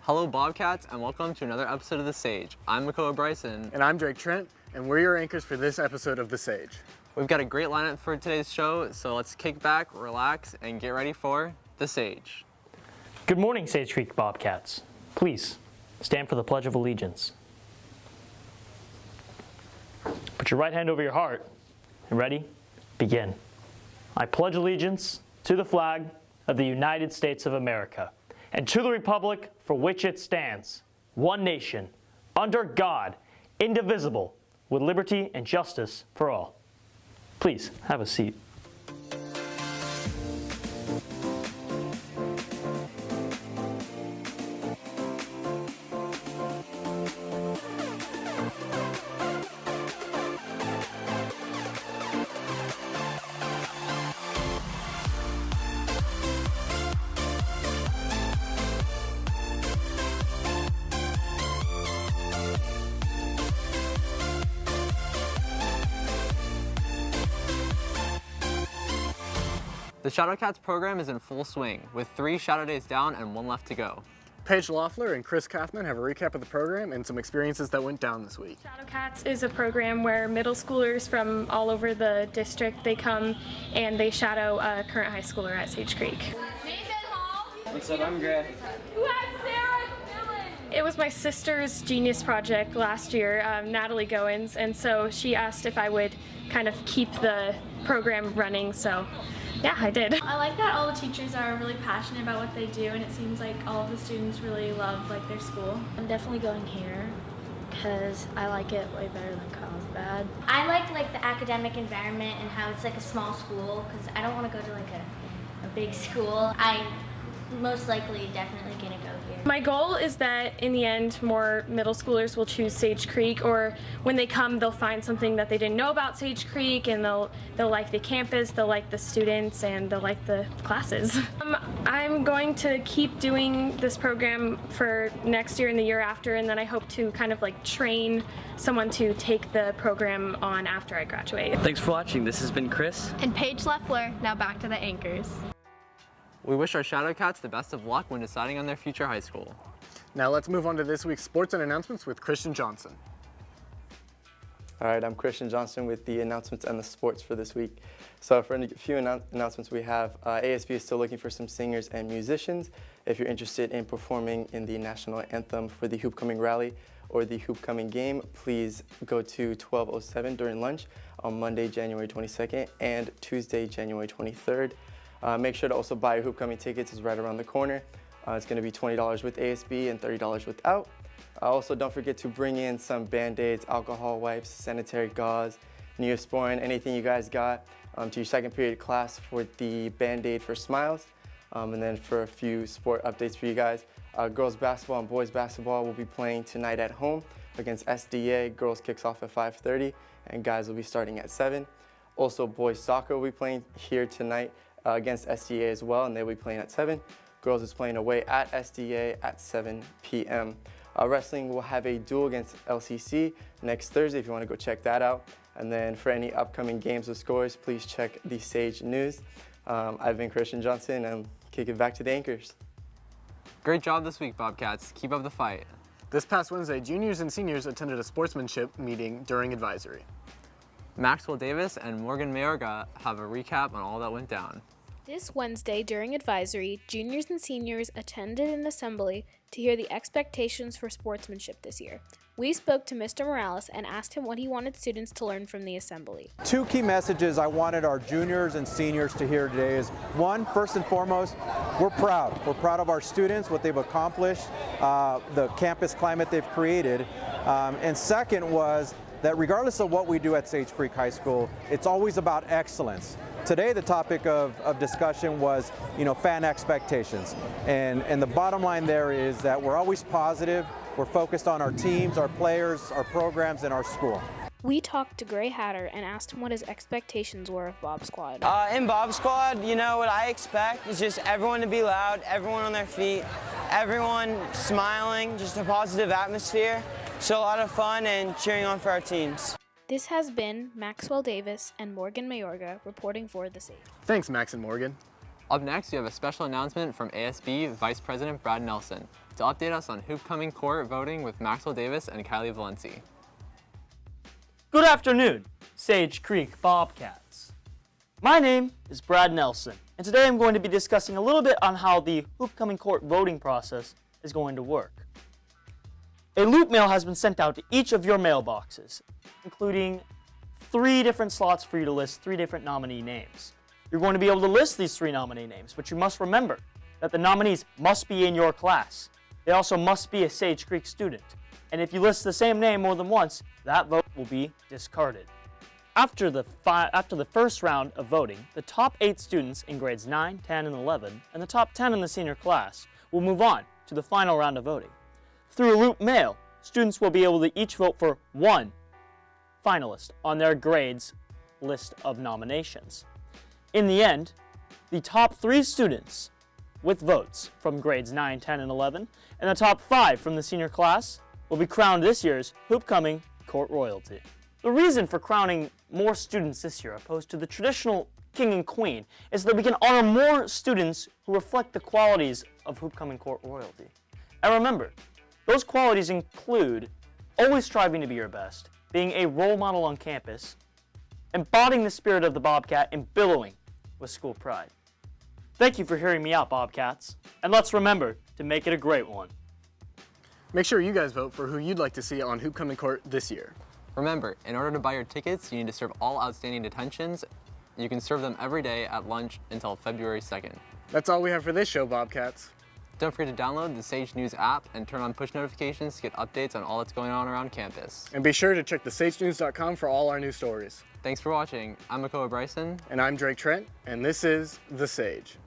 Hello Bobcats, and welcome to another episode of The Sage. I'm Makoa Bryson. And I'm Trent, and we're your anchors for this episode of The Sage. We've got a great lineup for today's show, so let's kick back, relax, and get ready for The Sage. Good morning, Sage Creek Bobcats. Please, stand for the Pledge of Allegiance. Put your right hand over your heart, and ready? Begin. I pledge allegiance to the flag of the United States of America, and to the republic for which it stands, one nation, under God, indivisible, with liberty and justice for all. Please, have a seat. The Shadowcats program is in full swing, with 3 Shadow Days down and 1 left to go. Paige Loeffler and Chris Kaufman have a recap of the program and some experiences that went down this week. Shadowcats is a program where middle schoolers from all over the district, they come and they shadow a current high schooler at Sage Creek. What's up? I'm Greg. It was my sister's genius project last year, Natalie Goins, and so she asked if I would kind of keep the program running, so yeah, I did. I like that all the teachers are really passionate about what they do, and it seems like all of the students really love their school. I'm definitely going here because I like it way better than Carlsbad. I like the academic environment and how it's like a small school, because I don't want to go to like a big school. I most likely definitely gonna go here. My goal is that in the end more middle schoolers will choose Sage Creek, or when they come they'll find something that they didn't know about Sage Creek, and they'll like the campus, they'll like the students, and they'll like the classes. I'm going to keep doing this program for next year and the year after, and then I hope to kind of like train someone to take the program on after I graduate. Thanks for watching. This has been Chris And Paige Loeffler. Now back to the anchors. We wish our Shadowcats the best of luck when deciding on their future high school. Now let's move on to this week's sports and announcements with Christian Johnson. All right, I'm Christian Johnson with the announcements and the sports for this week. So for a few announcements we have, ASB is still looking for some singers and musicians. If you're interested in performing in the national anthem for the Hoopcoming Rally or the Hoopcoming Game, please go to 12:07 during lunch on Monday, January 22nd and Tuesday, January 23rd. Make sure to also buy your Hoopcoming tickets. It's right around the corner. It's going to be $20 with ASB and $30 without. Also, don't forget to bring in some Band-Aids, alcohol wipes, sanitary gauze, Neosporin, anything you guys got to your second period class for the Band-Aid for Smiles. And then for a few sport updates for you guys, girls basketball and boys basketball will be playing tonight at home against SDA. Girls kicks off at 5:30 and guys will be starting at 7. Also, boys soccer will be playing here tonight against SDA as well, and they'll be playing at 7. Girls is playing away at SDA at 7 p.m. Wrestling will have a duel against LCC next Thursday if you want to go check that out. And then for any upcoming games or scores, please check the Sage News. I've been Christian Johnson, and I'm kicking back to the anchors. Great job this week, Bobcats. Keep up the fight. This past Wednesday, juniors and seniors attended a sportsmanship meeting during advisory. Maxwell Davis and Morgan Mayorga have a recap on all that went down. This Wednesday during advisory, juniors and seniors attended an assembly to hear the expectations for sportsmanship this year. We spoke to Mr. Morales and asked him what he wanted students to learn from the assembly. 2 key messages I wanted our juniors and seniors to hear today is, one, first and foremost, we're proud. We're proud of our students, what they've accomplished, the campus climate they've created. And second was that regardless of what we do at Sage Creek High School, it's always about excellence. Today the topic of discussion was, fan expectations. And the bottom line there is that we're always positive, we're focused on our teams, our players, our programs, and our school. We talked to Gray Hatter and asked him what his expectations were of Bob Squad. In Bob Squad, what I expect is just everyone to be loud, everyone on their feet, everyone smiling, just a positive atmosphere. So a lot of fun and cheering on for our teams. This has been Maxwell Davis and Morgan Mayorga reporting for The Sage. Thanks, Max and Morgan. Up next, we have a special announcement from ASB Vice President Brad Nelson to update us on Hoopcoming Court voting with Maxwell Davis and Kylie Valenci. Good afternoon, Sage Creek Bobcats. My name is Brad Nelson, and today I'm going to be discussing a little bit on how the Hoopcoming Court voting process is going to work. A loop mail has been sent out to each of your mailboxes, including 3 different slots for you to list 3 different nominee names. You're going to be able to list these 3 nominee names, but you must remember that the nominees must be in your class. They also must be a Sage Creek student. And if you list the same name more than once, that vote will be discarded. After the first round of voting, the top 8 students in grades 9, 10, and 11, and the top 10 in the senior class will move on to the final round of voting. Through a loop mail, students will be able to each vote for 1 finalist on their grades list of nominations. In the end, the top 3 students with votes from grades 9, 10, and 11, and the top 5 from the senior class will be crowned this year's Hoopcoming Court royalty. The reason for crowning more students this year opposed to the traditional king and queen is that we can honor more students who reflect the qualities of Hoopcoming Court royalty. And remember, those qualities include always striving to be your best, being a role model on campus, embodying the spirit of the Bobcat, and billowing with school pride. Thank you for hearing me out, Bobcats, and let's remember to make it a great one. Make sure you guys vote for who you'd like to see on Hoopcoming Court this year. Remember, in order to buy your tickets, you need to serve all outstanding detentions. You can serve them every day at lunch until February 2nd. That's all we have for this show, Bobcats. Don't forget to download the Sage News app and turn on push notifications to get updates on all that's going on around campus. And be sure to check thesagenews.com for all our new stories. Thanks for watching. I'm Makoa Bryson. And I'm Trent, and this is The Sage.